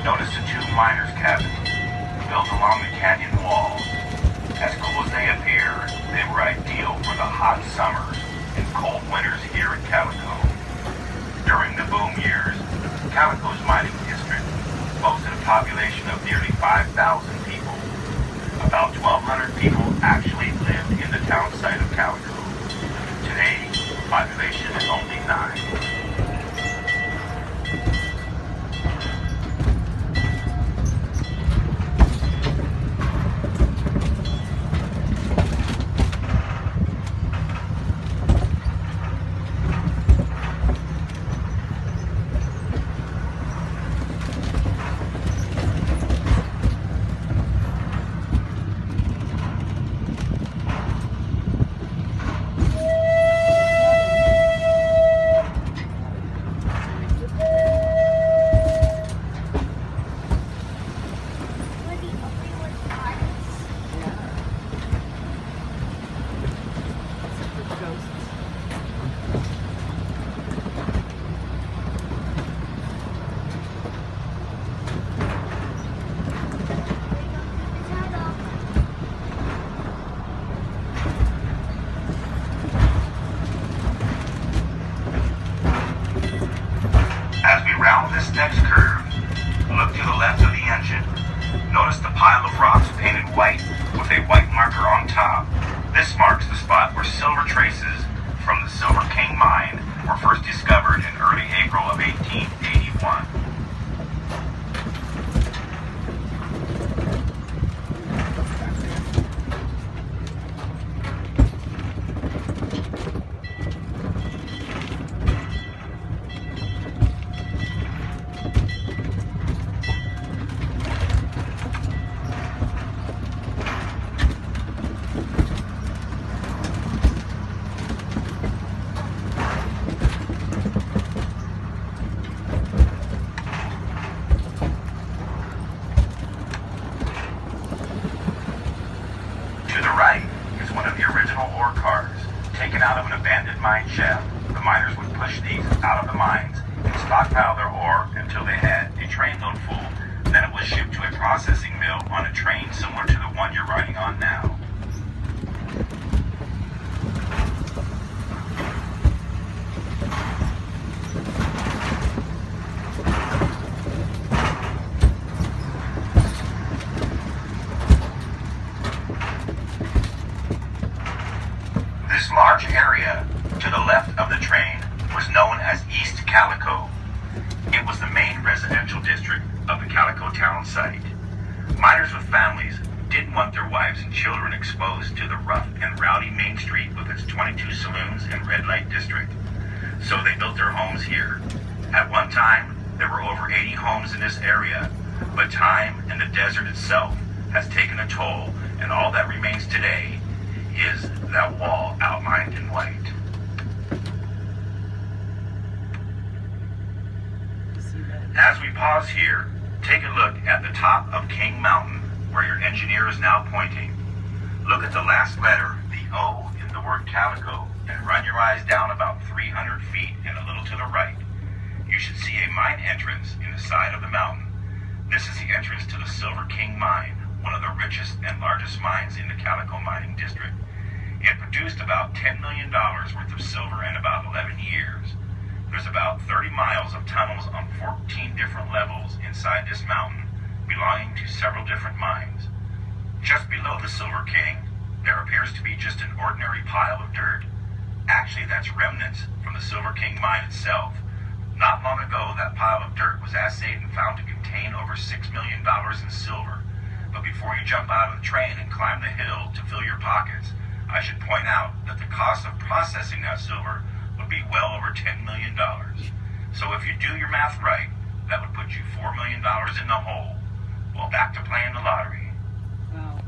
Notice the two miners' cabins built along the canyon walls. As cool as they appear, they were ideal for the hot summers and cold winters here in Calico. During the boom years, Calico's mining district boasted a population of nearly 5,000 people. About 1,200 people actually lived in the town site of Calico. Today, the population is only 9. This next curve, look to the left of the engine. Notice the pile of rocks painted white with a white marker on top. This marks the spot where silver traces from the Silver King mine were first discovered in early April of 1881. Taken out of an abandoned mine shaft, the miners would push these out of the mines and stockpile their ore until they had a trainload full. Then it was shipped to a processing mill on a train similar to the one you're riding on now. This large area to the left of the train was known as East Calico. It was the main residential district of the Calico town site. Miners with families didn't want their wives and children exposed to the rough and rowdy Main Street with its 22 saloons and red light district. So they built their homes here. At one time, there were over 80 homes in this area, but time and the desert itself has taken a toll, and all that remains today is that wall outlined in white. As we pause here, take a look at the top of King Mountain, where your engineer is now pointing. Look at the last letter, the O in the word Calico, and run your eyes down about 300 feet and a little to the right. You should see a mine entrance in the side of the mountain. This is the entrance to the Silver King mine, one of the richest and largest mines in the Calico mining district. It produced about $10 million worth of silver in about 11 years. There's about 30 miles of tunnels on 14 different levels inside this mountain, belonging to several different mines. Just below the Silver King, there appears to be just an ordinary pile of dirt. Actually, that's remnants from the Silver King mine itself. Not long ago, that pile of dirt was assayed and found to contain over $6 million in silver. But before you jump out of the train and climb the hill to fill your pockets, I should point out that the cost of processing that silver would be well over $10 million. So if you do your math right, that would put you $4 million in the hole. Well, back to playing the lottery. Wow.